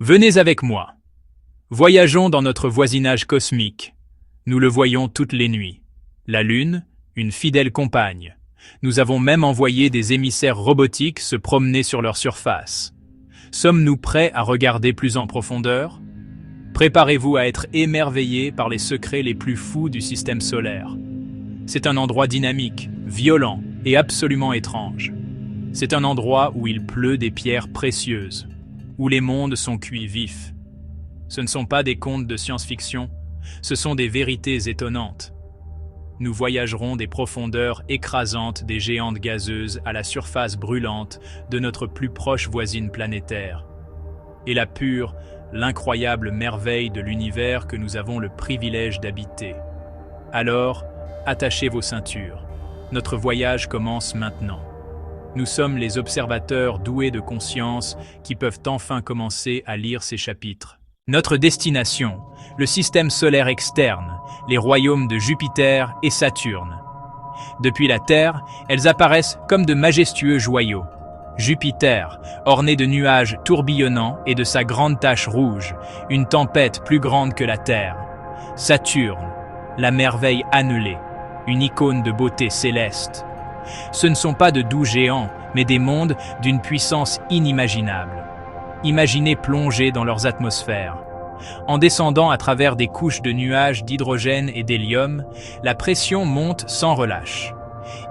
Venez avec moi. Voyageons dans notre voisinage cosmique. Nous le voyons toutes les nuits. La Lune, une fidèle compagne. Nous avons même envoyé des émissaires robotiques se promener sur leur surface. Sommes-nous prêts à regarder plus en profondeur? Préparez-vous à être émerveillés par les secrets les plus fous du système solaire. C'est un endroit dynamique, violent et absolument étrange. C'est un endroit où il pleut des pierres précieuses, où les mondes sont cuits vifs. Ce ne sont pas des contes de science-fiction, ce sont des vérités étonnantes. Nous voyagerons des profondeurs écrasantes des géantes gazeuses à la surface brûlante de notre plus proche voisine planétaire. Et la pure, l'incroyable merveille de l'univers que nous avons le privilège d'habiter. Alors, attachez vos ceintures. Notre voyage commence maintenant. Nous sommes les observateurs doués de conscience qui peuvent enfin commencer à lire ces chapitres. Notre destination, le système solaire externe, les royaumes de Jupiter et Saturne. Depuis la Terre, elles apparaissent comme de majestueux joyaux. Jupiter, orné de nuages tourbillonnants et de sa grande tache rouge, une tempête plus grande que la Terre. Saturne, la merveille annelée, une icône de beauté céleste. Ce ne sont pas de doux géants, mais des mondes d'une puissance inimaginable. Imaginez plonger dans leurs atmosphères. En descendant à travers des couches de nuages d'hydrogène et d'hélium, la pression monte sans relâche.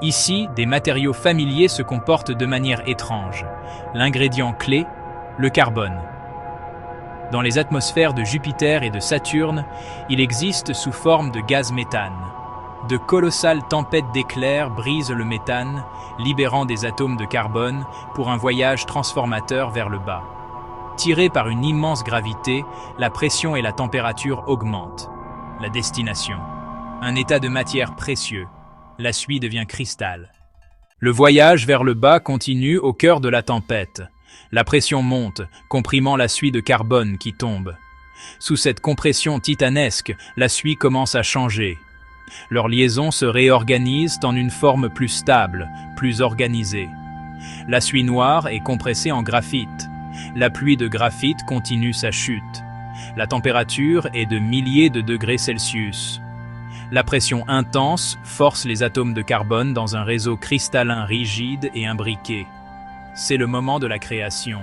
Ici, des matériaux familiers se comportent de manière étrange. L'ingrédient clé, le carbone. Dans les atmosphères de Jupiter et de Saturne, il existe sous forme de gaz méthane. De colossales tempêtes d'éclairs brisent le méthane, libérant des atomes de carbone pour un voyage transformateur vers le bas. Tirés par une immense gravité, la pression et la température augmentent. La destination. Un état de matière précieux. La suie devient cristal. Le voyage vers le bas continue au cœur de la tempête. La pression monte, comprimant la suie de carbone qui tombe. Sous cette compression titanesque, la suie commence à changer. Leurs liaisons se réorganisent en une forme plus stable, plus organisée. La suie noire est compressée en graphite. La pluie de graphite continue sa chute. La température est de milliers de degrés Celsius. La pression intense force les atomes de carbone dans un réseau cristallin rigide et imbriqué. C'est le moment de la création.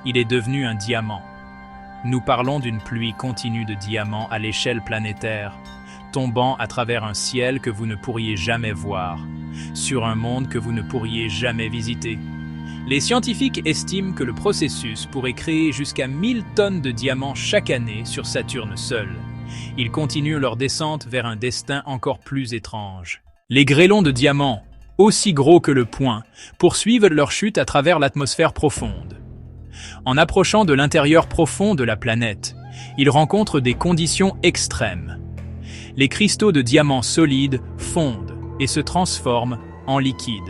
Il est devenu un diamant. Nous parlons d'une pluie continue de diamants à l'échelle planétaire, tombant à travers un ciel que vous ne pourriez jamais voir, sur un monde que vous ne pourriez jamais visiter. Les scientifiques estiment que le processus pourrait créer jusqu'à 1000 tonnes de diamants chaque année sur Saturne seul. Ils continuent leur descente vers un destin encore plus étrange. Les grêlons de diamants, aussi gros que le poing, poursuivent leur chute à travers l'atmosphère profonde. En approchant de l'intérieur profond de la planète, ils rencontrent des conditions extrêmes. Les cristaux de diamants solides fondent et se transforment en liquide.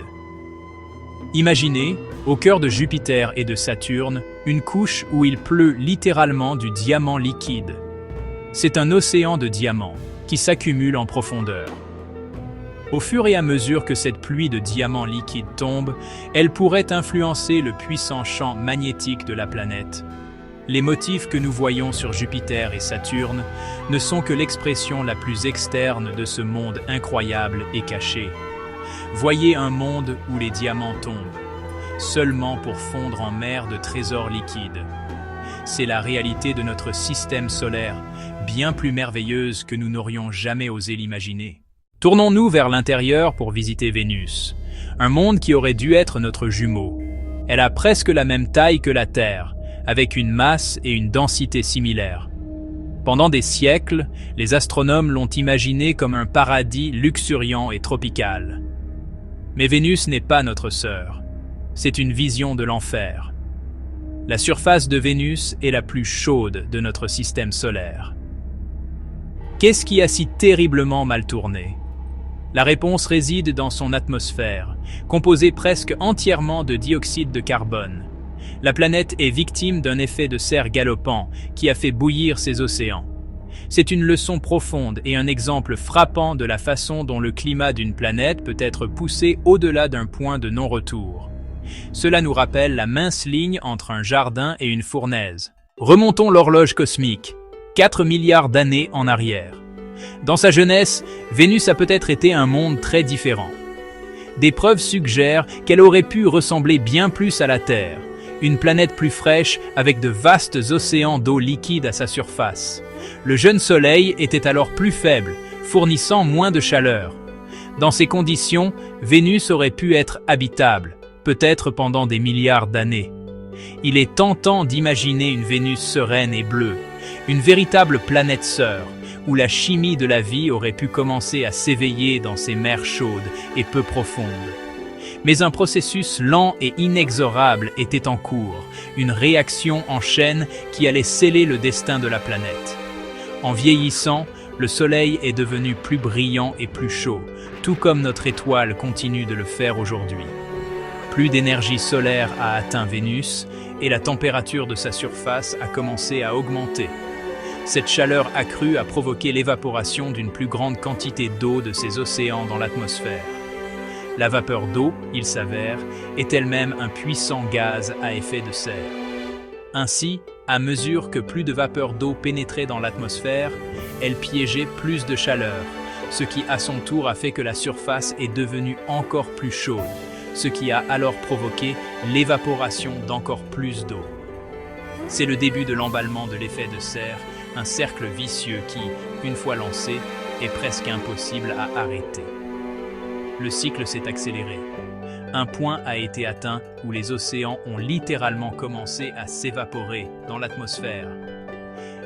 Imaginez, au cœur de Jupiter et de Saturne, une couche où il pleut littéralement du diamant liquide. C'est un océan de diamants qui s'accumule en profondeur. Au fur et à mesure que cette pluie de diamants liquides tombe, elle pourrait influencer le puissant champ magnétique de la planète. Les motifs que nous voyons sur Jupiter et Saturne ne sont que l'expression la plus externe de ce monde incroyable et caché. Voyez un monde où les diamants tombent, seulement pour fondre en mer de trésors liquides. C'est la réalité de notre système solaire, bien plus merveilleuse que nous n'aurions jamais osé l'imaginer. Tournons-nous vers l'intérieur pour visiter Vénus, un monde qui aurait dû être notre jumeau. Elle a presque la même taille que la Terre, avec une masse et une densité similaires. Pendant des siècles, les astronomes l'ont imaginée comme un paradis luxuriant et tropical. Mais Vénus n'est pas notre sœur. C'est une vision de l'enfer. La surface de Vénus est la plus chaude de notre système solaire. Qu'est-ce qui a si terriblement mal tourné? La réponse réside dans son atmosphère, composée presque entièrement de dioxyde de carbone. La planète est victime d'un effet de serre galopant qui a fait bouillir ses océans. C'est une leçon profonde et un exemple frappant de la façon dont le climat d'une planète peut être poussé au-delà d'un point de non-retour. Cela nous rappelle la mince ligne entre un jardin et une fournaise. Remontons l'horloge cosmique, 4 milliards d'années en arrière. Dans sa jeunesse, Vénus a peut-être été un monde très différent. Des preuves suggèrent qu'elle aurait pu ressembler bien plus à la Terre, une planète plus fraîche avec de vastes océans d'eau liquide à sa surface. Le jeune Soleil était alors plus faible, fournissant moins de chaleur. Dans ces conditions, Vénus aurait pu être habitable, peut-être pendant des milliards d'années. Il est tentant d'imaginer une Vénus sereine et bleue, une véritable planète sœur, où la chimie de la vie aurait pu commencer à s'éveiller dans ces mers chaudes et peu profondes. Mais un processus lent et inexorable était en cours, une réaction en chaîne qui allait sceller le destin de la planète. En vieillissant, le Soleil est devenu plus brillant et plus chaud, tout comme notre étoile continue de le faire aujourd'hui. Plus d'énergie solaire a atteint Vénus et la température de sa surface a commencé à augmenter. Cette chaleur accrue a provoqué l'évaporation d'une plus grande quantité d'eau de ces océans dans l'atmosphère. La vapeur d'eau, il s'avère, est elle-même un puissant gaz à effet de serre. Ainsi, à mesure que plus de vapeur d'eau pénétrait dans l'atmosphère, elle piégeait plus de chaleur, ce qui à son tour a fait que la surface est devenue encore plus chaude, ce qui a alors provoqué l'évaporation d'encore plus d'eau. C'est le début de l'emballement de l'effet de serre, un cercle vicieux qui, une fois lancé, est presque impossible à arrêter. Le cycle s'est accéléré. Un point a été atteint où les océans ont littéralement commencé à s'évaporer dans l'atmosphère.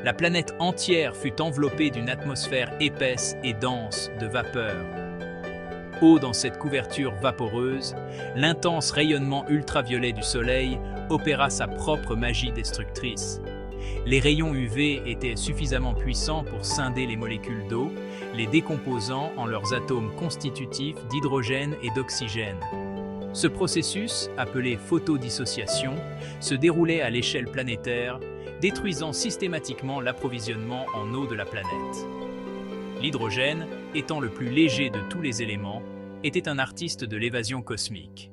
La planète entière fut enveloppée d'une atmosphère épaisse et dense de vapeur. Haut dans cette couverture vaporeuse, l'intense rayonnement ultraviolet du Soleil opéra sa propre magie destructrice. Les rayons UV étaient suffisamment puissants pour scinder les molécules d'eau, les décomposant en leurs atomes constitutifs d'hydrogène et d'oxygène. Ce processus, appelé photodissociation, se déroulait à l'échelle planétaire, détruisant systématiquement l'approvisionnement en eau de la planète. L'hydrogène, étant le plus léger de tous les éléments, était un artiste de l'évasion cosmique.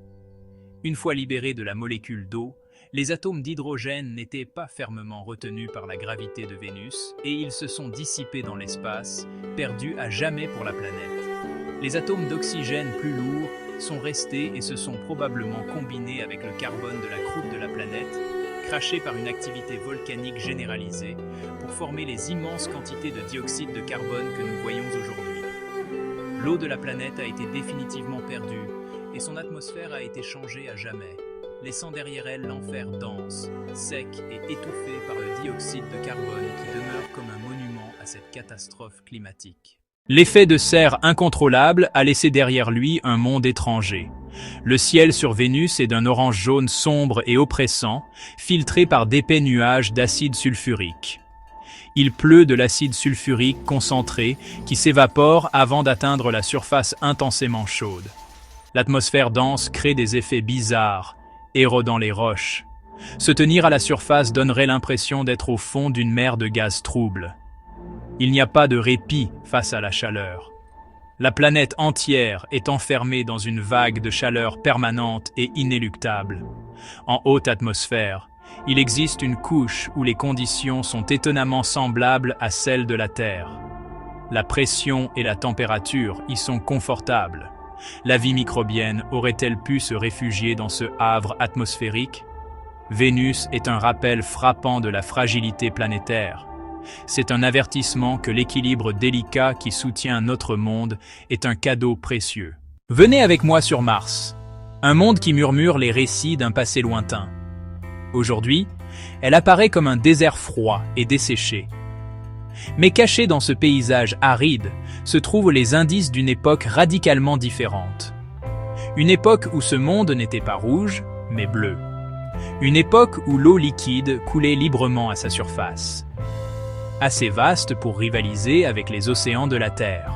Une fois libérés de la molécule d'eau, les atomes d'hydrogène n'étaient pas fermement retenus par la gravité de Vénus et ils se sont dissipés dans l'espace, perdus à jamais pour la planète. Les atomes d'oxygène plus lourds sont restés et se sont probablement combinés avec le carbone de la croûte de la planète, crachés par une activité volcanique généralisée, pour former les immenses quantités de dioxyde de carbone que nous voyons aujourd'hui. L'eau de la planète a été définitivement perdue et son atmosphère a été changée à jamais, laissant derrière elle l'enfer dense, sec et étouffé par le dioxyde de carbone qui demeure comme un monument à cette catastrophe climatique. L'effet de serre incontrôlable a laissé derrière lui un monde étranger. Le ciel sur Vénus est d'un orange-jaune sombre et oppressant, filtré par d'épais nuages d'acide sulfurique. Il pleut de l'acide sulfurique concentré qui s'évapore avant d'atteindre la surface intensément chaude. L'atmosphère dense crée des effets bizarres, érodant les roches. Se tenir à la surface donnerait l'impression d'être au fond d'une mer de gaz trouble. Il n'y a pas de répit face à la chaleur. La planète entière est enfermée dans une vague de chaleur permanente et inéluctable. En haute atmosphère, il existe une couche où les conditions sont étonnamment semblables à celles de la Terre. La pression et la température y sont confortables. La vie microbienne aurait-elle pu se réfugier dans ce havre atmosphérique? Vénus est un rappel frappant de la fragilité planétaire. C'est un avertissement que l'équilibre délicat qui soutient notre monde est un cadeau précieux. Venez avec moi sur Mars, un monde qui murmure les récits d'un passé lointain. Aujourd'hui, elle apparaît comme un désert froid et desséché. Mais cachés dans ce paysage aride se trouvent les indices d'une époque radicalement différente. Une époque où ce monde n'était pas rouge, mais bleu. Une époque où l'eau liquide coulait librement à sa surface. Assez vaste pour rivaliser avec les océans de la Terre.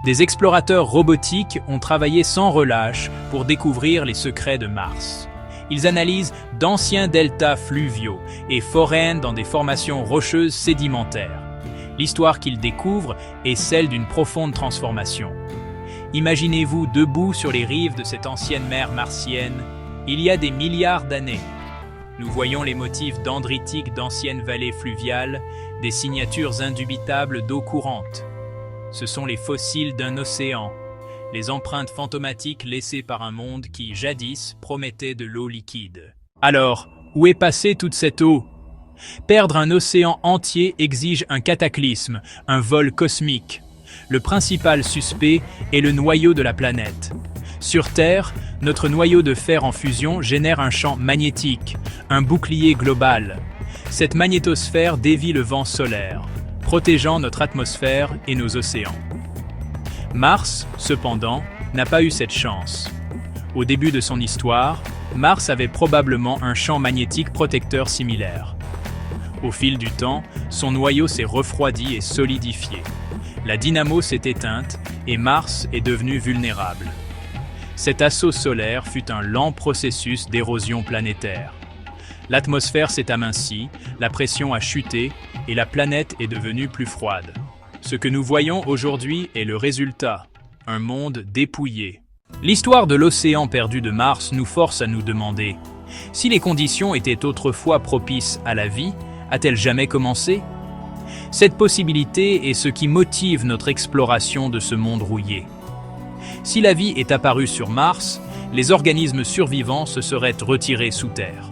Des explorateurs robotiques ont travaillé sans relâche pour découvrir les secrets de Mars. Ils analysent d'anciens deltas fluviaux et foreinent dans des formations rocheuses sédimentaires. L'histoire qu'ils découvrent est celle d'une profonde transformation. Imaginez-vous debout sur les rives de cette ancienne mer martienne, il y a des milliards d'années. Nous voyons les motifs dendritiques d'anciennes vallées fluviales, des signatures indubitables d'eau courante. Ce sont les fossiles d'un océan, les empreintes fantomatiques laissées par un monde qui, jadis, promettait de l'eau liquide. Alors, où est passée toute cette eau? Perdre un océan entier exige un cataclysme, un vol cosmique. Le principal suspect est le noyau de la planète. Sur Terre, notre noyau de fer en fusion génère un champ magnétique, un bouclier global. Cette magnétosphère dévie le vent solaire, protégeant notre atmosphère et nos océans. Mars, cependant, n'a pas eu cette chance. Au début de son histoire, Mars avait probablement un champ magnétique protecteur similaire. Au fil du temps, son noyau s'est refroidi et solidifié. La dynamo s'est éteinte et Mars est devenu vulnérable. Cet assaut solaire fut un lent processus d'érosion planétaire. L'atmosphère s'est amincie, la pression a chuté et la planète est devenue plus froide. Ce que nous voyons aujourd'hui est le résultat, un monde dépouillé. L'histoire de l'océan perdu de Mars nous force à nous demander, si les conditions étaient autrefois propices à la vie, a-t-elle jamais commencé? Cette possibilité est ce qui motive notre exploration de ce monde rouillé. Si la vie est apparue sur Mars, les organismes survivants se seraient retirés sous terre.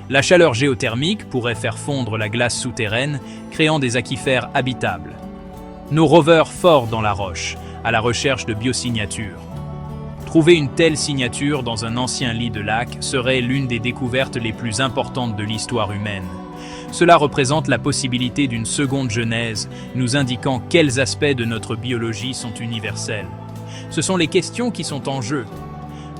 La chaleur géothermique pourrait faire fondre la glace souterraine, créant des aquifères habitables. Nos rovers forent dans la roche, à la recherche de biosignatures. Trouver une telle signature dans un ancien lit de lac serait l'une des découvertes les plus importantes de l'histoire humaine. Cela représente la possibilité d'une seconde genèse, nous indiquant quels aspects de notre biologie sont universels. Ce sont les questions qui sont en jeu.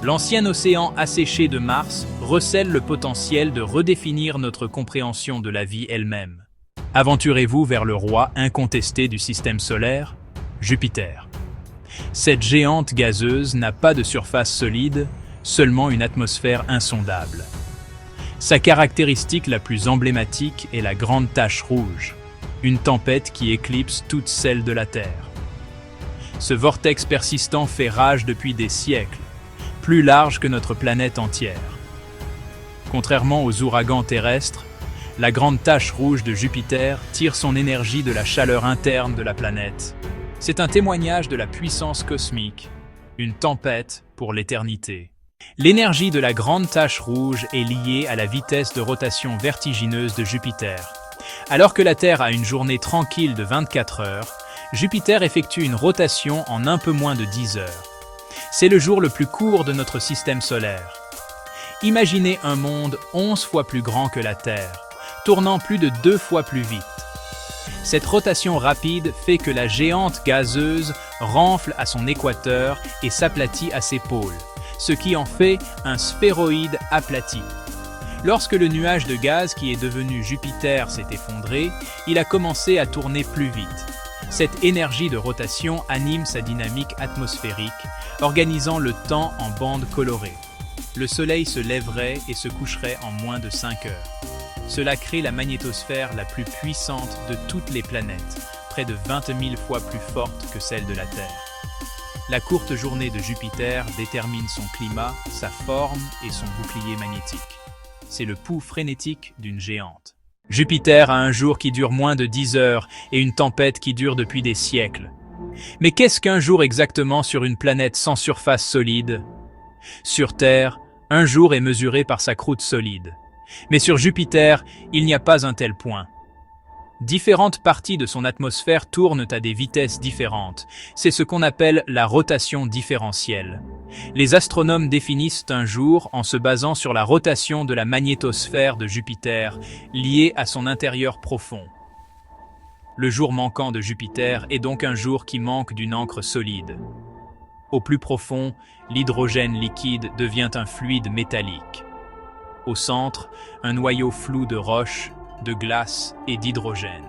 L'ancien océan asséché de Mars recèle le potentiel de redéfinir notre compréhension de la vie elle-même. Aventurez-vous vers le roi incontesté du système solaire, Jupiter. Cette géante gazeuse n'a pas de surface solide, seulement une atmosphère insondable. Sa caractéristique la plus emblématique est la grande tache rouge, une tempête qui éclipse toutes celles de la Terre. Ce vortex persistant fait rage depuis des siècles, plus large que notre planète entière. Contrairement aux ouragans terrestres, la grande tache rouge de Jupiter tire son énergie de la chaleur interne de la planète. C'est un témoignage de la puissance cosmique, une tempête pour l'éternité. L'énergie de la grande tache rouge est liée à la vitesse de rotation vertigineuse de Jupiter. Alors que la Terre a une journée tranquille de 24 heures, Jupiter effectue une rotation en un peu moins de 10 heures. C'est le jour le plus court de notre système solaire. Imaginez un monde 11 fois plus grand que la Terre, tournant plus de 2 fois plus vite. Cette rotation rapide fait que la géante gazeuse renfle à son équateur et s'aplatit à ses pôles, ce qui en fait un sphéroïde aplati. Lorsque le nuage de gaz qui est devenu Jupiter s'est effondré, il a commencé à tourner plus vite. Cette énergie de rotation anime sa dynamique atmosphérique, organisant le temps en bandes colorées. Le Soleil se lèverait et se coucherait en moins de 5 heures. Cela crée la magnétosphère la plus puissante de toutes les planètes, près de 20 000 fois plus forte que celle de la Terre. La courte journée de Jupiter détermine son climat, sa forme et son bouclier magnétique. C'est le pouls frénétique d'une géante. Jupiter a un jour qui dure moins de 10 heures et une tempête qui dure depuis des siècles. Mais qu'est-ce qu'un jour exactement sur une planète sans surface solide? Sur Terre, un jour est mesuré par sa croûte solide. Mais sur Jupiter, il n'y a pas un tel point. Différentes parties de son atmosphère tournent à des vitesses différentes. C'est ce qu'on appelle la rotation différentielle. Les astronomes définissent un jour en se basant sur la rotation de la magnétosphère de Jupiter, liée à son intérieur profond. Le jour manquant de Jupiter est donc un jour qui manque d'une encre solide. Au plus profond, l'hydrogène liquide devient un fluide métallique. Au centre, un noyau flou de roches, de glace et d'hydrogène.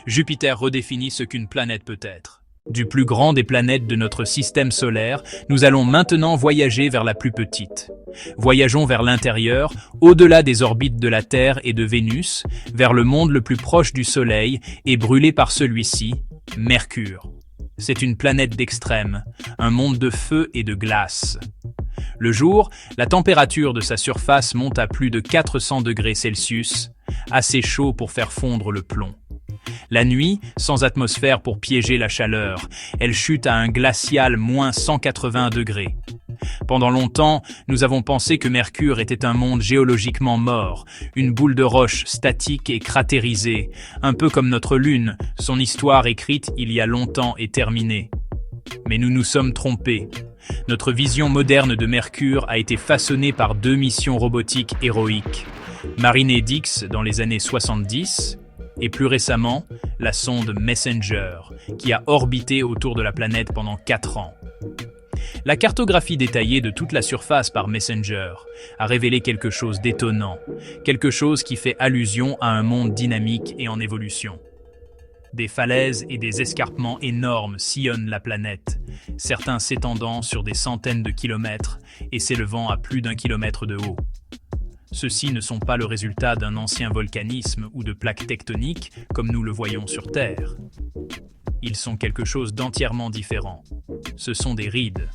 Jupiter redéfinit ce qu'une planète peut être. Du plus grand des planètes de notre système solaire, nous allons maintenant voyager vers la plus petite. Voyageons vers l'intérieur, au-delà des orbites de la Terre et de Vénus, vers le monde le plus proche du Soleil et brûlé par celui-ci, Mercure. C'est une planète d'extrême, un monde de feu et de glace. Le jour, la température de sa surface monte à plus de 400 degrés Celsius, assez chaud pour faire fondre le plomb. La nuit, sans atmosphère pour piéger la chaleur, elle chute à un glacial moins 180 degrés. Pendant longtemps, nous avons pensé que Mercure était un monde géologiquement mort, une boule de roche statique et cratérisée, un peu comme notre Lune, son histoire écrite il y a longtemps est terminée. Mais nous nous sommes trompés. Notre vision moderne de Mercure a été façonnée par 2 missions robotiques héroïques. Mariner Dix dans les années 70, et plus récemment, la sonde Messenger, qui a orbité autour de la planète pendant 4 ans. La cartographie détaillée de toute la surface par Messenger a révélé quelque chose d'étonnant, quelque chose qui fait allusion à un monde dynamique et en évolution. Des falaises et des escarpements énormes sillonnent la planète, certains s'étendant sur des centaines de kilomètres et s'élevant à plus d'1 kilomètre de haut. Ceux-ci ne sont pas le résultat d'un ancien volcanisme ou de plaques tectoniques comme nous le voyons sur Terre. Ils sont quelque chose d'entièrement différent. Ce sont des rides.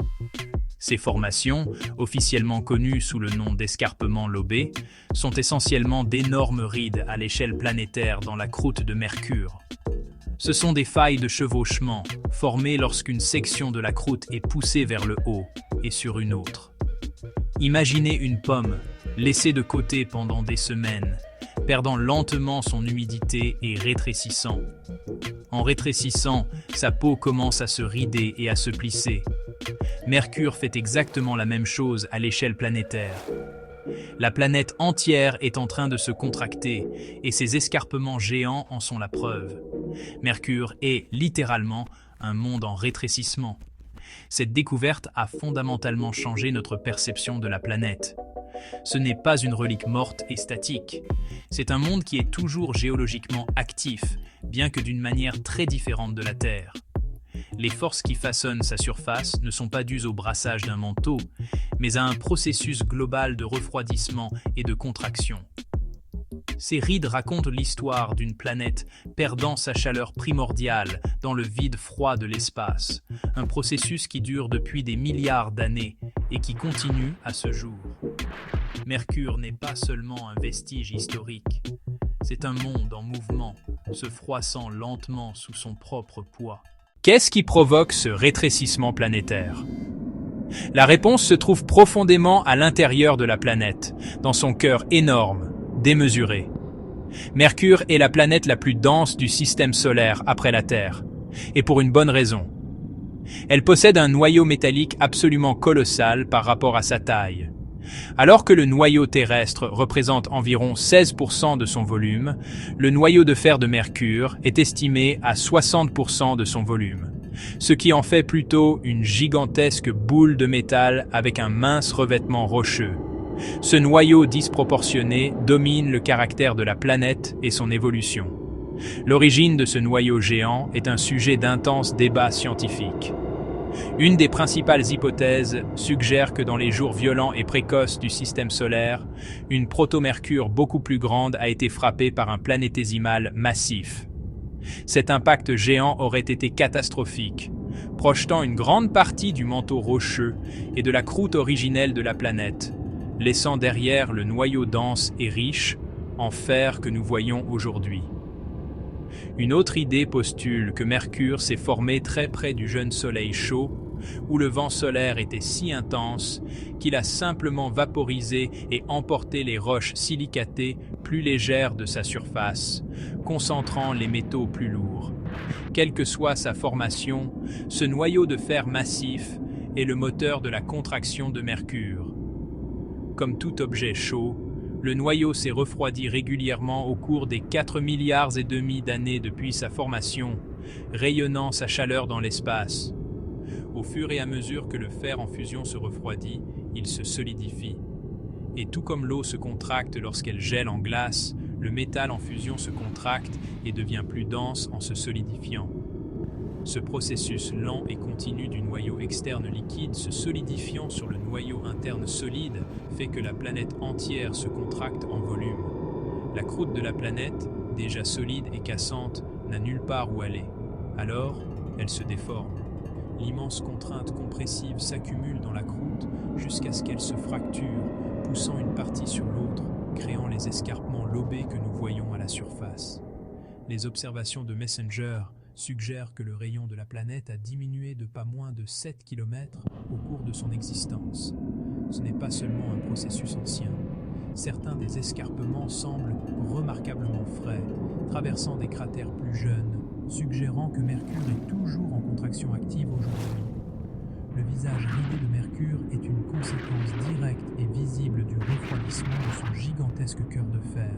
Ces formations, officiellement connues sous le nom d'escarpements lobés, sont essentiellement d'énormes rides à l'échelle planétaire dans la croûte de Mercure. Ce sont des failles de chevauchement, formées lorsqu'une section de la croûte est poussée vers le haut et sur une autre. Imaginez une pomme, laissée de côté pendant des semaines, perdant lentement son humidité et rétrécissant. En rétrécissant, sa peau commence à se rider et à se plisser. Mercure fait exactement la même chose à l'échelle planétaire. La planète entière est en train de se contracter et ces escarpements géants en sont la preuve. Mercure est littéralement un monde en rétrécissement. Cette découverte a fondamentalement changé notre perception de la planète. Ce n'est pas une relique morte et statique. C'est un monde qui est toujours géologiquement actif, bien que d'une manière très différente de la Terre. Les forces qui façonnent sa surface ne sont pas dues au brassage d'un manteau, mais à un processus global de refroidissement et de contraction. Ces rides racontent l'histoire d'une planète perdant sa chaleur primordiale dans le vide froid de l'espace, un processus qui dure depuis des milliards d'années et qui continue à ce jour. Mercure n'est pas seulement un vestige historique, c'est un monde en mouvement, se froissant lentement sous son propre poids. Qu'est-ce qui provoque ce rétrécissement planétaire ? La réponse se trouve profondément à l'intérieur de la planète, dans son cœur énorme, démesuré. Mercure est la planète la plus dense du système solaire après la Terre, et pour une bonne raison. Elle possède un noyau métallique absolument colossal par rapport à sa taille. Alors que le noyau terrestre représente environ 16% de son volume, le noyau de fer de Mercure est estimé à 60% de son volume, ce qui en fait plutôt une gigantesque boule de métal avec un mince revêtement rocheux. Ce noyau disproportionné domine le caractère de la planète et son évolution. L'origine de ce noyau géant est un sujet d'intenses débats scientifiques. Une des principales hypothèses suggère que dans les jours violents et précoces du système solaire, une protomercure beaucoup plus grande a été frappée par un planétésimal massif. Cet impact géant aurait été catastrophique, projetant une grande partie du manteau rocheux et de la croûte originelle de la planète, laissant derrière le noyau dense et riche en fer que nous voyons aujourd'hui. Une autre idée postule que Mercure s'est formé très près du jeune soleil chaud, où le vent solaire était si intense qu'il a simplement vaporisé et emporté les roches silicatées plus légères de sa surface, concentrant les métaux plus lourds. Quelle que soit sa formation, ce noyau de fer massif est le moteur de la contraction de Mercure. Comme tout objet chaud, le noyau s'est refroidi régulièrement au cours des 4,5 milliards d'années depuis sa formation, rayonnant sa chaleur dans l'espace. Au fur et à mesure que le fer en fusion se refroidit, il se solidifie. Et tout comme l'eau se contracte lorsqu'elle gèle en glace, le métal en fusion se contracte et devient plus dense en se solidifiant. Ce processus lent et continu du noyau externe liquide se solidifiant sur le noyau interne solide fait que la planète entière se contracte en volume. La croûte de la planète, déjà solide et cassante, n'a nulle part où aller. Alors, elle se déforme. L'immense contrainte compressive s'accumule dans la croûte jusqu'à ce qu'elle se fracture, poussant une partie sur l'autre, créant les escarpements lobés que nous voyons à la surface. Les observations de Messenger suggèrent que le rayon de la planète a diminué de pas moins de 7 km au cours de son existence. Ce n'est pas seulement un processus ancien. Certains des escarpements semblent remarquablement frais, traversant des cratères plus jeunes, suggérant que Mercure est toujours en contraction active aujourd'hui. Le visage ridé de Mercure est une conséquence directe et visible du refroidissement de son gigantesque cœur de fer,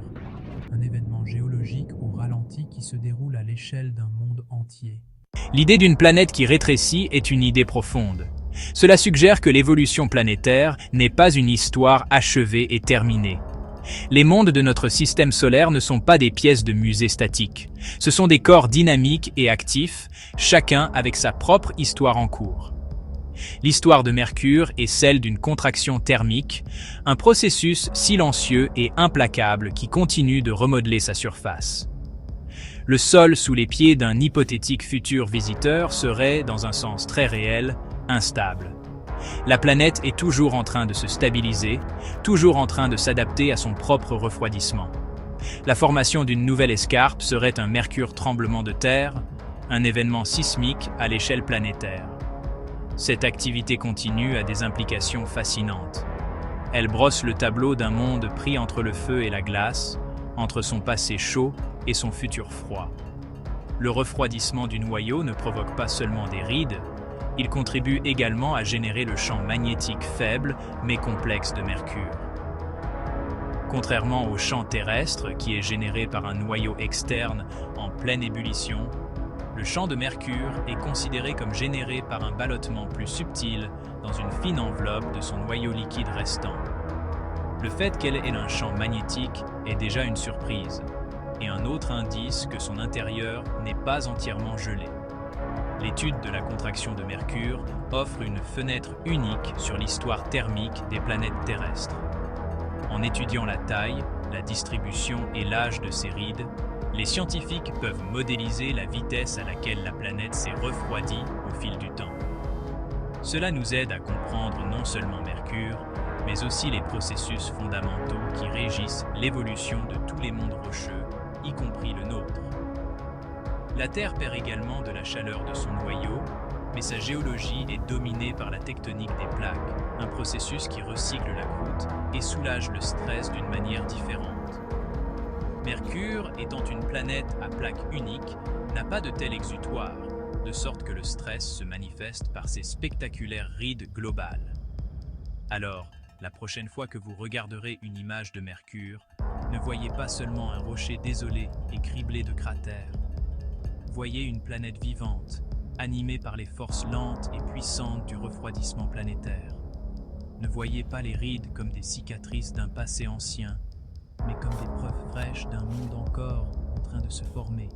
un événement géologique au ralenti qui se déroule à l'échelle d'un monde entier. L'idée d'une planète qui rétrécit est une idée profonde. Cela suggère que l'évolution planétaire n'est pas une histoire achevée et terminée. Les mondes de notre système solaire ne sont pas des pièces de musée statiques. Ce sont des corps dynamiques et actifs, chacun avec sa propre histoire en cours. L'histoire de Mercure est celle d'une contraction thermique, un processus silencieux et implacable qui continue de remodeler sa surface. Le sol sous les pieds d'un hypothétique futur visiteur serait, dans un sens très réel, instable. La planète est toujours en train de se stabiliser, toujours en train de s'adapter à son propre refroidissement. La formation d'une nouvelle escarpe serait un Mercure tremblement de terre, un événement sismique à l'échelle planétaire. Cette activité continue a des implications fascinantes. Elle brosse le tableau d'un monde pris entre le feu et la glace, entre son passé chaud et son futur froid. Le refroidissement du noyau ne provoque pas seulement des rides, il contribue également à générer le champ magnétique faible mais complexe de Mercure. Contrairement au champ terrestre qui est généré par un noyau externe en pleine ébullition, le champ de Mercure est considéré comme généré par un ballottement plus subtil dans une fine enveloppe de son noyau liquide restant. Le fait qu'elle ait un champ magnétique est déjà une surprise, et un autre indice que son intérieur n'est pas entièrement gelé. L'étude de la contraction de Mercure offre une fenêtre unique sur l'histoire thermique des planètes terrestres. En étudiant la taille, la distribution et l'âge de ces rides, les scientifiques peuvent modéliser la vitesse à laquelle la planète s'est refroidie au fil du temps. Cela nous aide à comprendre non seulement Mercure, mais aussi les processus fondamentaux qui régissent l'évolution de tous les mondes rocheux, y compris le nôtre. La Terre perd également de la chaleur de son noyau, mais sa géologie est dominée par la tectonique des plaques, un processus qui recycle la croûte et soulage le stress d'une manière différente. Mercure, étant une planète à plaque unique, n'a pas de tel exutoire, de sorte que le stress se manifeste par ses spectaculaires rides globales. Alors, la prochaine fois que vous regarderez une image de Mercure, ne voyez pas seulement un rocher désolé et criblé de cratères. Voyez une planète vivante, animée par les forces lentes et puissantes du refroidissement planétaire. Ne voyez pas les rides comme des cicatrices d'un passé ancien, mais comme des preuves fraîches d'un monde encore en train de se former.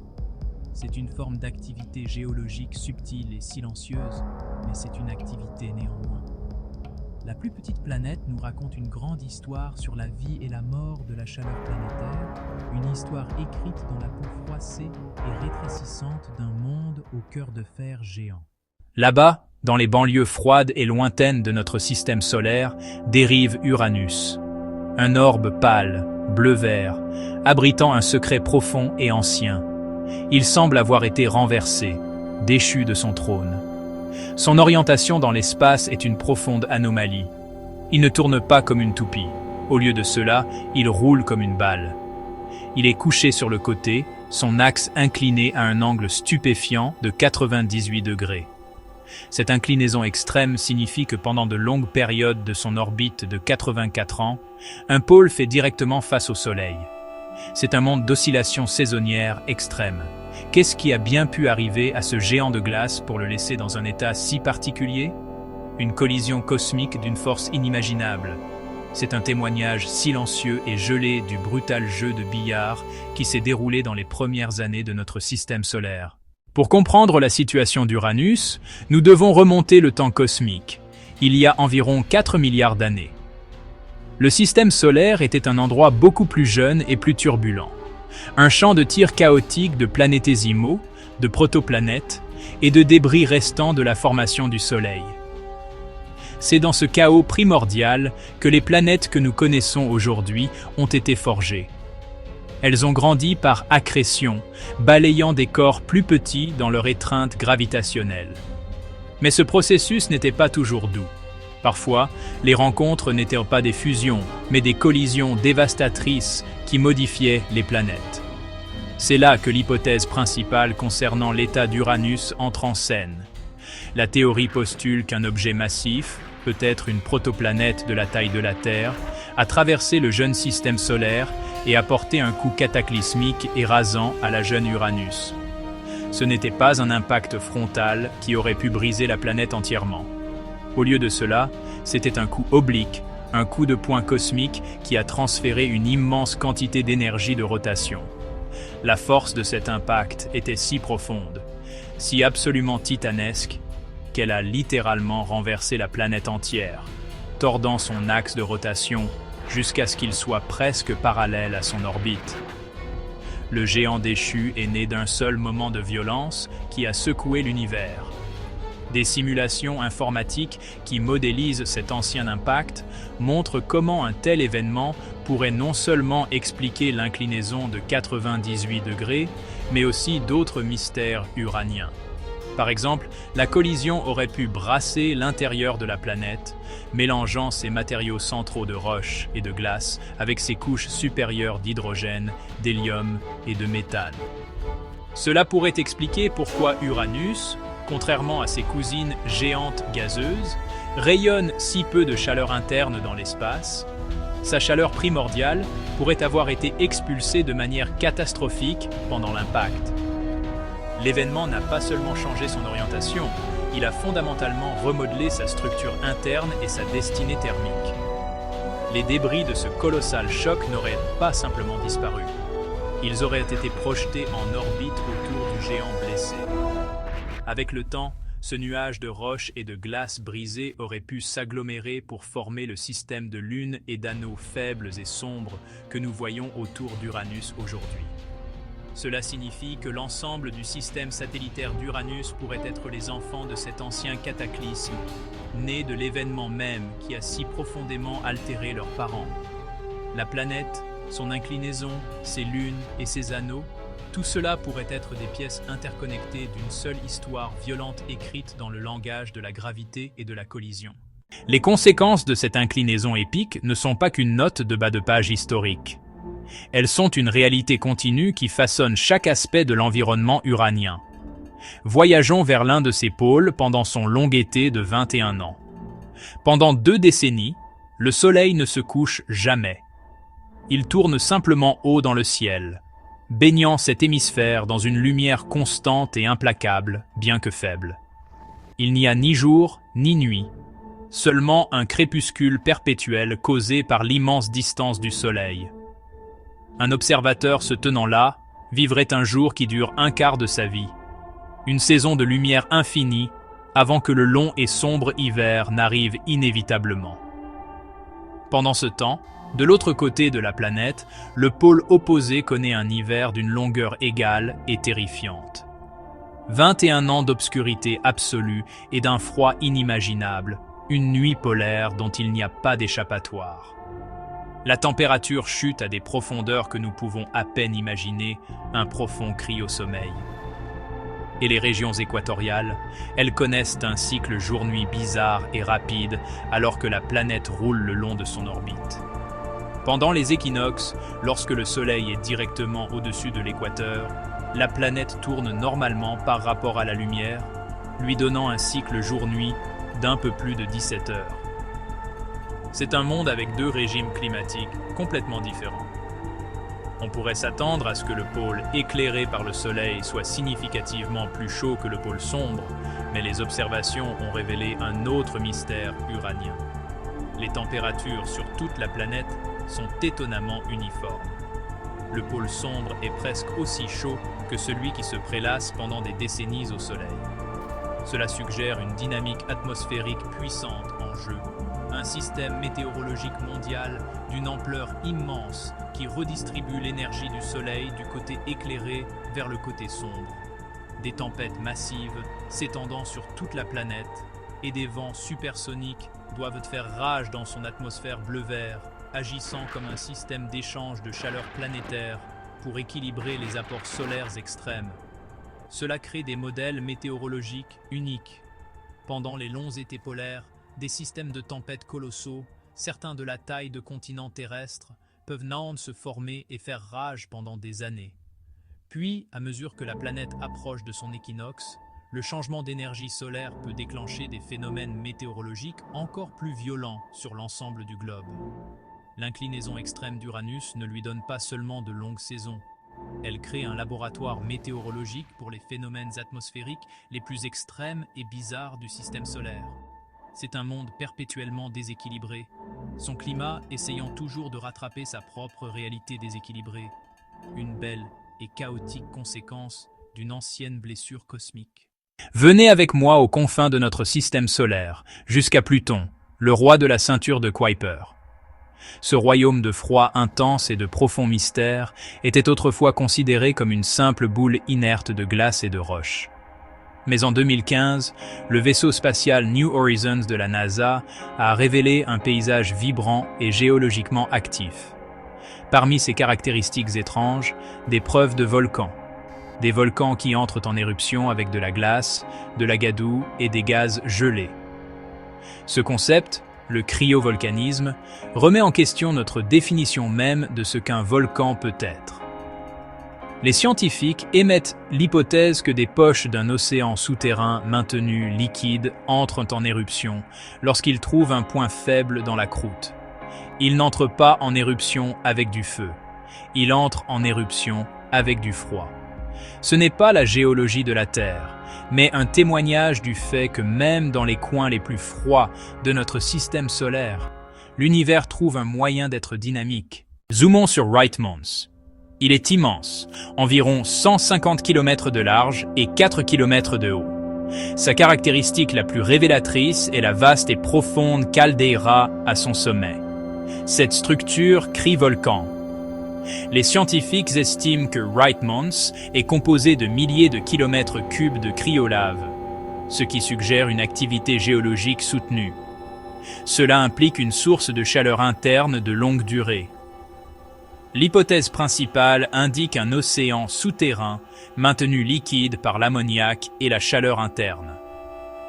C'est une forme d'activité géologique subtile et silencieuse, mais c'est une activité néanmoins. La plus petite planète nous raconte une grande histoire sur la vie et la mort de la chaleur planétaire, une histoire écrite dans la peau froissée et rétrécissante d'un monde au cœur de fer géant. Là-bas, dans les banlieues froides et lointaines de notre système solaire, dérive Uranus. Un orbe pâle, bleu-vert, abritant un secret profond et ancien. Il semble avoir été renversé, déchu de son trône. Son orientation dans l'espace est une profonde anomalie. Il ne tourne pas comme une toupie. Au lieu de cela, il roule comme une balle. Il est couché sur le côté, son axe incliné à un angle stupéfiant de 98 degrés. Cette inclinaison extrême signifie que pendant de longues périodes de son orbite de 84 ans, un pôle fait directement face au Soleil. C'est un monde d'oscillations saisonnières extrêmes. Qu'est-ce qui a bien pu arriver à ce géant de glace pour le laisser dans un état si particulier? Une collision cosmique d'une force inimaginable. C'est un témoignage silencieux et gelé du brutal jeu de billard qui s'est déroulé dans les premières années de notre système solaire. Pour comprendre la situation d'Uranus, nous devons remonter le temps cosmique, il y a environ 4 milliards d'années. Le système solaire était un endroit beaucoup plus jeune et plus turbulent. Un champ de tir chaotique de planétésimaux, de protoplanètes, et de débris restants de la formation du Soleil. C'est dans ce chaos primordial que les planètes que nous connaissons aujourd'hui ont été forgées. Elles ont grandi par accrétion, balayant des corps plus petits dans leur étreinte gravitationnelle. Mais ce processus n'était pas toujours doux. Parfois, les rencontres n'étaient pas des fusions, mais des collisions dévastatrices qui modifiaient les planètes. C'est là que l'hypothèse principale concernant l'état d'Uranus entre en scène. La théorie postule qu'un objet massif, peut-être une protoplanète de la taille de la Terre, a traversé le jeune système solaire et a porté un coup cataclysmique et rasant à la jeune Uranus. Ce n'était pas un impact frontal qui aurait pu briser la planète entièrement. Au lieu de cela, c'était un coup oblique, un coup de poing cosmique qui a transféré une immense quantité d'énergie de rotation. La force de cet impact était si profonde, si absolument titanesque, qu'elle a littéralement renversé la planète entière, tordant son axe de rotation jusqu'à ce qu'il soit presque parallèle à son orbite. Le géant déchu est né d'un seul moment de violence qui a secoué l'univers. Des simulations informatiques qui modélisent cet ancien impact montrent comment un tel événement pourrait non seulement expliquer l'inclinaison de 98 degrés, mais aussi d'autres mystères uraniens. Par exemple, la collision aurait pu brasser l'intérieur de la planète, mélangeant ses matériaux centraux de roche et de glace avec ses couches supérieures d'hydrogène, d'hélium et de méthane. Cela pourrait expliquer pourquoi Uranus, contrairement à ses cousines géantes gazeuses, rayonne si peu de chaleur interne dans l'espace. Sa chaleur primordiale pourrait avoir été expulsée de manière catastrophique pendant l'impact. L'événement n'a pas seulement changé son orientation, il a fondamentalement remodelé sa structure interne et sa destinée thermique. Les débris de ce colossal choc n'auraient pas simplement disparu. Ils auraient été projetés en orbite autour du géant blessé. Avec le temps, ce nuage de roches et de glace brisées aurait pu s'agglomérer pour former le système de lunes et d'anneaux faibles et sombres que nous voyons autour d'Uranus aujourd'hui. Cela signifie que l'ensemble du système satellitaire d'Uranus pourrait être les enfants de cet ancien cataclysme, né de l'événement même qui a si profondément altéré leurs parents. La planète, son inclinaison, ses lunes et ses anneaux, tout cela pourrait être des pièces interconnectées d'une seule histoire violente écrite dans le langage de la gravité et de la collision. Les conséquences de cette inclinaison épique ne sont pas qu'une note de bas de page historique. Elles sont une réalité continue qui façonne chaque aspect de l'environnement uranien. Voyageons vers l'un de ses pôles pendant son long été de 21 ans. Pendant 2 décennies, le Soleil ne se couche jamais. Il tourne simplement haut dans le ciel, baignant cet hémisphère dans une lumière constante et implacable, bien que faible. Il n'y a ni jour ni nuit, seulement un crépuscule perpétuel causé par l'immense distance du Soleil. Un observateur se tenant là vivrait un jour qui dure un quart de sa vie, une saison de lumière infinie avant que le long et sombre hiver n'arrive inévitablement. Pendant ce temps, de l'autre côté de la planète, le pôle opposé connaît un hiver d'une longueur égale et terrifiante. 21 ans d'obscurité absolue et d'un froid inimaginable, une nuit polaire dont il n'y a pas d'échappatoire. La température chute à des profondeurs que nous pouvons à peine imaginer, un profond cri au sommeil. Et les régions équatoriales, elles connaissent un cycle jour-nuit bizarre et rapide alors que la planète roule le long de son orbite. Pendant les équinoxes, lorsque le Soleil est directement au-dessus de l'équateur, la planète tourne normalement par rapport à la lumière, lui donnant un cycle jour-nuit d'un peu plus de 17 heures. C'est un monde avec 2 régimes climatiques complètement différents. On pourrait s'attendre à ce que le pôle éclairé par le Soleil soit significativement plus chaud que le pôle sombre, mais les observations ont révélé un autre mystère uranien. Les températures sur toute la planète sont étonnamment uniformes. Le pôle sombre est presque aussi chaud que celui qui se prélasse pendant des décennies au Soleil. Cela suggère une dynamique atmosphérique puissante en jeu, un système météorologique mondial d'une ampleur immense qui redistribue l'énergie du Soleil du côté éclairé vers le côté sombre. des tempêtes massives s'étendant sur toute la planète et des vents supersoniques doivent faire rage dans son atmosphère bleu-vert, agissant comme un système d'échange de chaleur planétaire pour équilibrer les apports solaires extrêmes. Cela crée des modèles météorologiques uniques. Pendant les longs étés polaires, des systèmes de tempêtes colossaux, certains de la taille de continents terrestres, peuvent se former et faire rage pendant des années. Puis, à mesure que la planète approche de son équinoxe, le changement d'énergie solaire peut déclencher des phénomènes météorologiques encore plus violents sur l'ensemble du globe. L'inclinaison extrême d'Uranus ne lui donne pas seulement de longues saisons. Elle crée un laboratoire météorologique pour les phénomènes atmosphériques les plus extrêmes et bizarres du système solaire. C'est un monde perpétuellement déséquilibré, son climat essayant toujours de rattraper sa propre réalité déséquilibrée. Une belle et chaotique conséquence d'une ancienne blessure cosmique. Venez avec moi aux confins de notre système solaire, jusqu'à Pluton, le roi de la ceinture de Kuiper. Ce royaume de froid intense et de profond mystère était autrefois considéré comme une simple boule inerte de glace et de roche. Mais en 2015, le vaisseau spatial New Horizons de la NASA a révélé un paysage vibrant et géologiquement actif. Parmi ces caractéristiques étranges, des preuves de volcans. Des volcans qui entrent en éruption avec de la glace, de la gadoue et des gaz gelés. Ce concept, le cryovolcanisme, remet en question notre définition même de ce qu'un volcan peut être. Les scientifiques émettent l'hypothèse que des poches d'un océan souterrain maintenu liquide entrent en éruption lorsqu'ils trouvent un point faible dans la croûte. Ils n'entrent pas en éruption avec du feu. Ils entrent en éruption avec du froid. Ce n'est pas la géologie de la Terre, mais un témoignage du fait que même dans les coins les plus froids de notre système solaire, l'univers trouve un moyen d'être dynamique. Zoomons sur Wright Mons. Il est immense, environ 150 km de large et 4 km de haut. Sa caractéristique la plus révélatrice est la vaste et profonde caldeira à son sommet. Cette structure crie volcan. Les scientifiques estiment que Wright Mons est composé de milliers de kilomètres cubes de cryolave, ce qui suggère une activité géologique soutenue. Cela implique une source de chaleur interne de longue durée. L'hypothèse principale indique un océan souterrain maintenu liquide par l'ammoniac et la chaleur interne.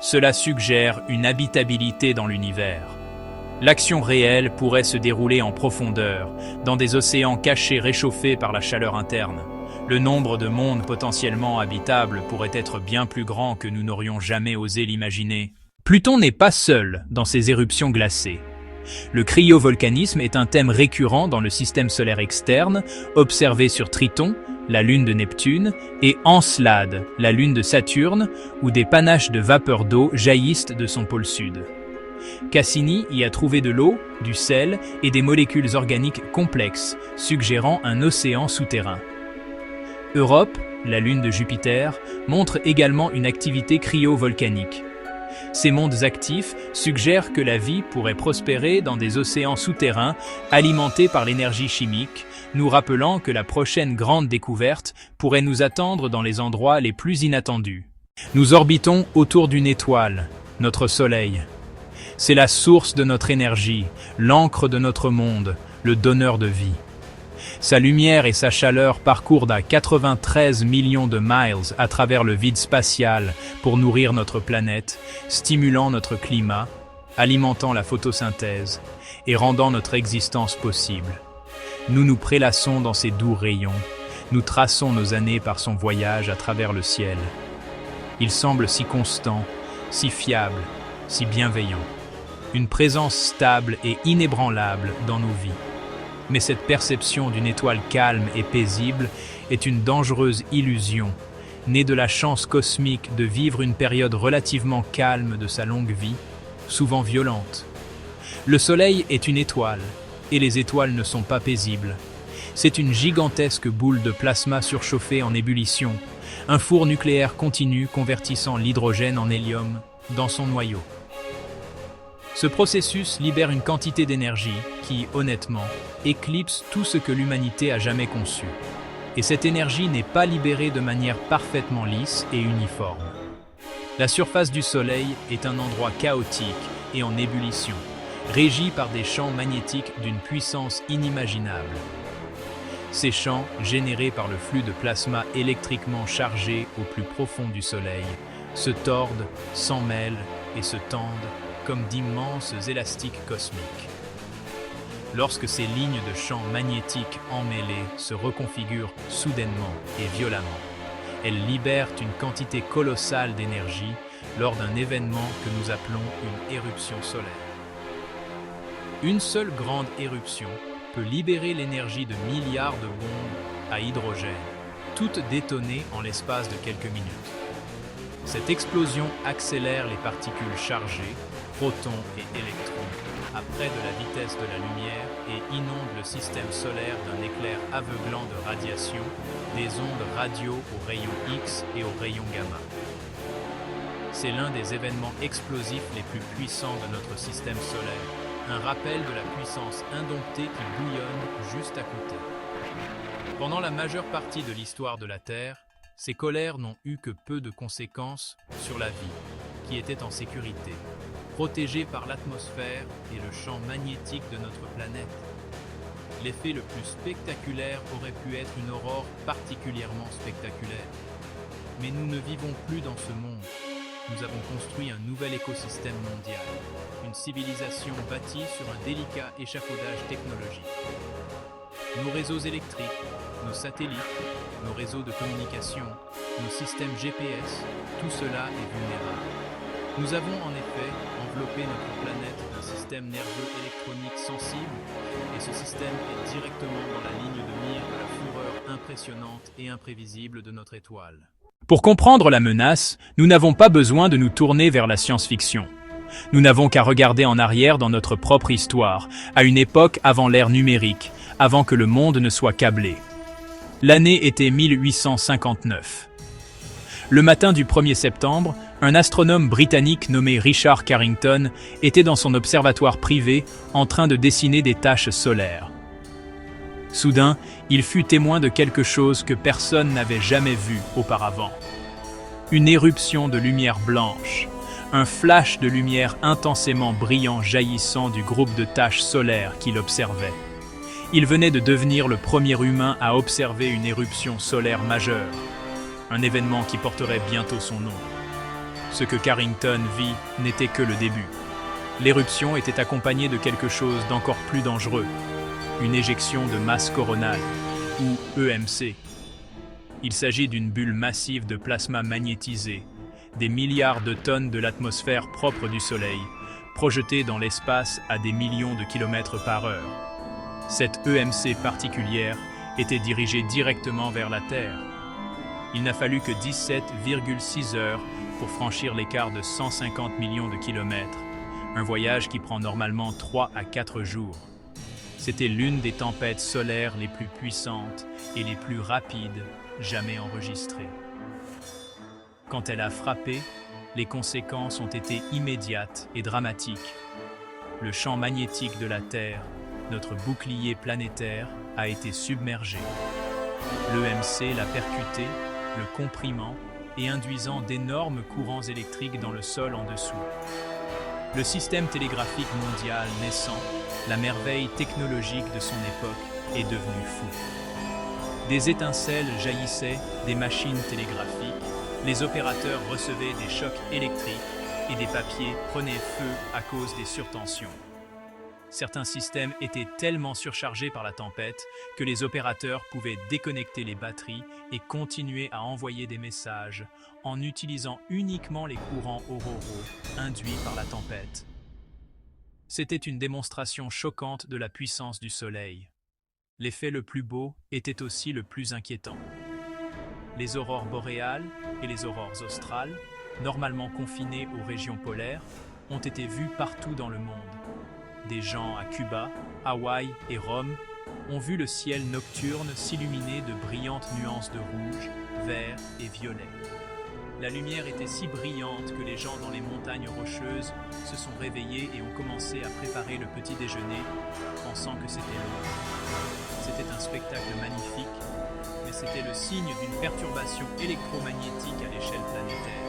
Cela suggère une habitabilité dans l'univers. L'action réelle pourrait se dérouler en profondeur, dans des océans cachés réchauffés par la chaleur interne. Le nombre de mondes potentiellement habitables pourrait être bien plus grand que nous n'aurions jamais osé l'imaginer. Pluton n'est pas seul dans ses éruptions glacées. Le cryovolcanisme est un thème récurrent dans le système solaire externe, observé sur Triton, la lune de Neptune, et Encelade, la lune de Saturne, où des panaches de vapeur d'eau jaillissent de son pôle sud. Cassini y a trouvé de l'eau, du sel et des molécules organiques complexes, suggérant un océan souterrain. Europe, la lune de Jupiter, montre également une activité cryovolcanique. Ces mondes actifs suggèrent que la vie pourrait prospérer dans des océans souterrains alimentés par l'énergie chimique, nous rappelant que la prochaine grande découverte pourrait nous attendre dans les endroits les plus inattendus. Nous orbitons autour d'une étoile, notre Soleil. C'est la source de notre énergie, l'encre de notre monde, le donneur de vie. Sa lumière et sa chaleur parcourent à 93 millions de miles à travers le vide spatial pour nourrir notre planète, stimulant notre climat, alimentant la photosynthèse et rendant notre existence possible. Nous nous prélassons dans ses doux rayons, nous traçons nos années par son voyage à travers le ciel. Il semble si constant, si fiable, si bienveillant. Une présence stable et inébranlable dans nos vies. Mais cette perception d'une étoile calme et paisible est une dangereuse illusion, née de la chance cosmique de vivre une période relativement calme de sa longue vie, souvent violente. Le Soleil est une étoile, et les étoiles ne sont pas paisibles. C'est une gigantesque boule de plasma surchauffée en ébullition, un four nucléaire continu convertissant l'hydrogène en hélium dans son noyau. Ce processus libère une quantité d'énergie qui, honnêtement, éclipse tout ce que l'humanité a jamais conçu. et cette énergie n'est pas libérée de manière parfaitement lisse et uniforme. La surface du Soleil est un endroit chaotique et en ébullition, régi par des champs magnétiques d'une puissance inimaginable. Ces champs, générés par le flux de plasma électriquement chargé au plus profond du Soleil, se tordent, s'emmêlent et se tendent comme d'immenses élastiques cosmiques. Lorsque ces lignes de champs magnétiques emmêlés se reconfigurent soudainement et violemment, elles libèrent une quantité colossale d'énergie lors d'un événement que nous appelons une éruption solaire. Une seule grande éruption peut libérer l'énergie de milliards de bombes à hydrogène, toutes détonnées en l'espace de quelques minutes. Cette explosion accélère les particules chargées, protons et électrons, à près de la vitesse de la lumière et inonde le système solaire d'un éclair aveuglant de radiation, des ondes radio aux rayons X et aux rayons gamma. C'est l'un des événements explosifs les plus puissants de notre système solaire, un rappel de la puissance indomptée qui bouillonne juste à côté. Pendant la majeure partie de l'histoire de la Terre, ces colères n'ont eu que peu de conséquences sur la vie, qui était en sécurité, protégée par l'atmosphère et le champ magnétique de notre planète. L'effet le plus spectaculaire aurait pu être une aurore particulièrement spectaculaire. Mais nous ne vivons plus dans ce monde. Nous avons construit un nouvel écosystème mondial, une civilisation bâtie sur un délicat échafaudage technologique. Nos réseaux électriques, nos satellites, nos réseaux de communication, nos systèmes GPS, tout cela est vulnérable. Nous avons en effet enveloppé notre planète d'un système nerveux électronique sensible, et ce système est directement dans la ligne de mire de la fureur impressionnante et imprévisible de notre étoile. Pour comprendre la menace, nous n'avons pas besoin de nous tourner vers la science-fiction. Nous n'avons qu'à regarder en arrière dans notre propre histoire, à une époque avant l'ère numérique, avant que le monde ne soit câblé. L'année était 1859. Le matin du 1er septembre, un astronome britannique nommé Richard Carrington était dans son observatoire privé en train de dessiner des taches solaires. Soudain, il fut témoin de quelque chose que personne n'avait jamais vu auparavant. Une éruption de lumière blanche, un flash de lumière intensément brillant jaillissant du groupe de taches solaires qu'il observait. Il venait de devenir le premier humain à observer une éruption solaire majeure, un événement qui porterait bientôt son nom. Ce que Carrington vit n'était que le début. L'éruption était accompagnée de quelque chose d'encore plus dangereux, une éjection de masse coronale, ou EMC. Il s'agit d'une bulle massive de plasma magnétisé, des milliards de tonnes de l'atmosphère propre du Soleil, projetées dans l'espace à des millions de kilomètres par heure. Cette EMC particulière était dirigée directement vers la Terre. Il n'a fallu que 17,6 heures pour franchir l'écart de 150 millions de kilomètres, un voyage qui prend normalement 3 à 4 jours. C'était l'une des tempêtes solaires les plus puissantes et les plus rapides jamais enregistrées. Quand elle a frappé, les conséquences ont été immédiates et dramatiques. Le champ magnétique de la Terre, notre bouclier planétaire, a été submergé. L'EMC l'a percuté, le comprimant et induisant d'énormes courants électriques dans le sol en dessous. Le système télégraphique mondial naissant, la merveille technologique de son époque, est devenu fou. Des étincelles jaillissaient des machines télégraphiques, les opérateurs recevaient des chocs électriques et des papiers prenaient feu à cause des surtensions. Certains systèmes étaient tellement surchargés par la tempête que les opérateurs pouvaient déconnecter les batteries et continuer à envoyer des messages en utilisant uniquement les courants auroraux induits par la tempête. C'était une démonstration choquante de la puissance du Soleil. L'effet le plus beau était aussi le plus inquiétant. Les aurores boréales et les aurores australes, normalement confinées aux régions polaires, ont été vues partout dans le monde. Des gens à Cuba, Hawaï et Rome ont vu le ciel nocturne s'illuminer de brillantes nuances de rouge, vert et violet. La lumière était si brillante que les gens dans les montagnes rocheuses se sont réveillés et ont commencé à préparer le petit déjeuner, pensant que c'était l'heure. C'était un spectacle magnifique, mais c'était le signe d'une perturbation électromagnétique à l'échelle planétaire.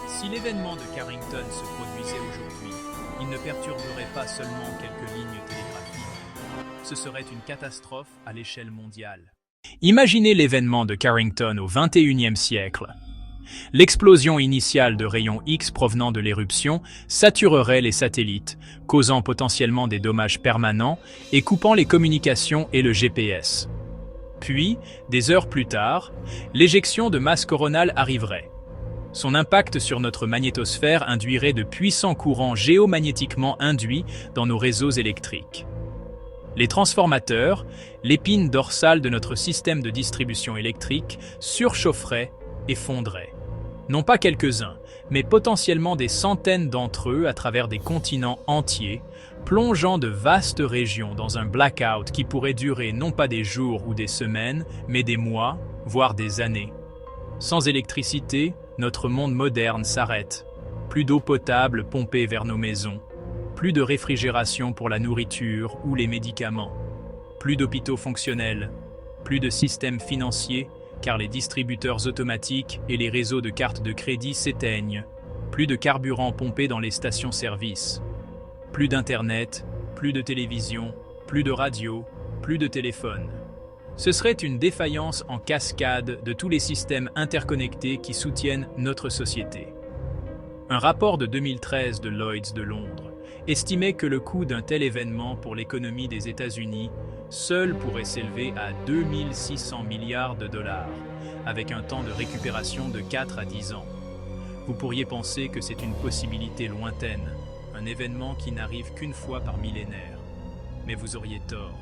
Si l'événement de Carrington se produisait aujourd'hui, il ne perturberait pas seulement quelques lignes télégraphiques. Ce serait une catastrophe à l'échelle mondiale. Imaginez l'événement de Carrington au XXIe siècle. L'explosion initiale de rayons X provenant de l'éruption saturerait les satellites, causant potentiellement des dommages permanents et coupant les communications et le GPS. Puis, des heures plus tard, l'éjection de masse coronale arriverait. Son impact sur notre magnétosphère induirait de puissants courants géomagnétiquement induits dans nos réseaux électriques. Les transformateurs, l'épine dorsale de notre système de distribution électrique, surchaufferaient et fondraient. Non pas quelques-uns, mais potentiellement des centaines d'entre eux à travers des continents entiers, plongeant de vastes régions dans un blackout qui pourrait durer non pas des jours ou des semaines, mais des mois, voire des années. Sans électricité, notre monde moderne s'arrête. Plus d'eau potable pompée vers nos maisons. Plus de réfrigération pour la nourriture ou les médicaments. Plus d'hôpitaux fonctionnels. Plus de systèmes financiers, car les distributeurs automatiques et les réseaux de cartes de crédit s'éteignent. Plus de carburant pompé dans les stations-service. Plus d'internet, plus de télévision, plus de radio, plus de téléphone. Ce serait une défaillance en cascade de tous les systèmes interconnectés qui soutiennent notre société. Un rapport de 2013 de Lloyds de Londres estimait que le coût d'un tel événement pour l'économie des États-Unis seul pourrait s'élever à 2600 milliards de dollars, avec un temps de récupération de 4 à 10 ans. Vous pourriez penser que c'est une possibilité lointaine, un événement qui n'arrive qu'une fois par millénaire. Mais vous auriez tort.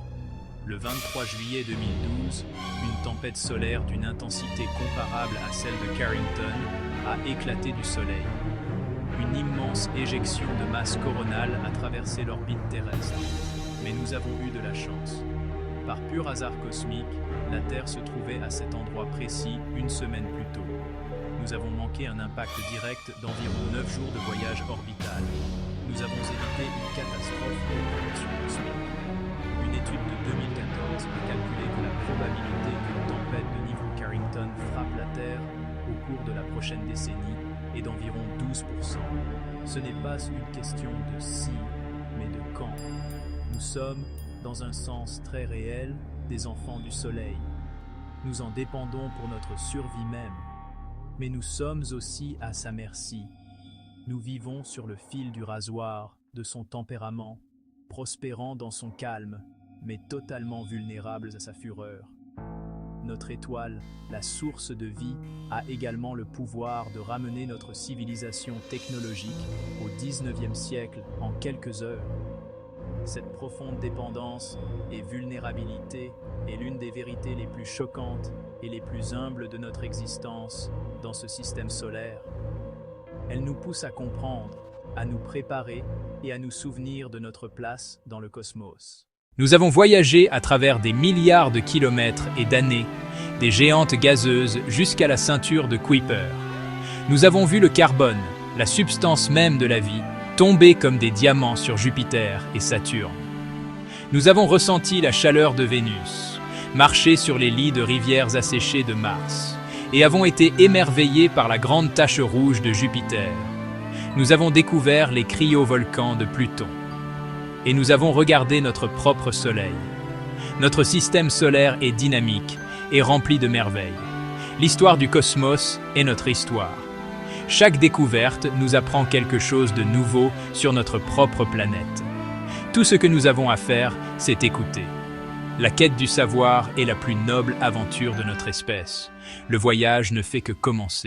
Le 23 juillet 2012, une tempête solaire d'une intensité comparable à celle de Carrington a éclaté du Soleil. Une immense éjection de masse coronale a traversé l'orbite terrestre. Mais nous avons eu de la chance. Par pur hasard cosmique, la Terre se trouvait à cet endroit précis une semaine plus tôt. Nous avons manqué un impact direct d'environ 9 jours de voyage orbital. Nous avons évité une catastrophe de collision cosmique. Une étude de 2014 a calculé que la probabilité qu'une tempête de niveau Carrington frappe la Terre au cours de la prochaine décennie est d'environ 12%. Ce n'est pas une question de si, mais de quand. Nous sommes, dans un sens très réel, des enfants du Soleil. Nous en dépendons pour notre survie même. Mais nous sommes aussi à sa merci. Nous vivons sur le fil du rasoir de son tempérament, prospérant dans son calme, mais totalement vulnérables à sa fureur. Notre étoile, la source de vie, a également le pouvoir de ramener notre civilisation technologique au XIXe siècle en quelques heures. Cette profonde dépendance et vulnérabilité est l'une des vérités les plus choquantes et les plus humbles de notre existence dans ce système solaire. Elle nous pousse à comprendre, à nous préparer et à nous souvenir de notre place dans le cosmos. Nous avons voyagé à travers des milliards de kilomètres et d'années, des géantes gazeuses jusqu'à la ceinture de Kuiper. Nous avons vu le carbone, la substance même de la vie, tomber comme des diamants sur Jupiter et Saturne. Nous avons ressenti la chaleur de Vénus, marché sur les lits de rivières asséchées de Mars, et avons été émerveillés par la grande tache rouge de Jupiter. Nous avons découvert les cryovolcans de Pluton. Et nous avons regardé notre propre Soleil. Notre système solaire est dynamique et rempli de merveilles. L'histoire du cosmos est notre histoire. Chaque découverte nous apprend quelque chose de nouveau sur notre propre planète. Tout ce que nous avons à faire, c'est écouter. La quête du savoir est la plus noble aventure de notre espèce. Le voyage ne fait que commencer.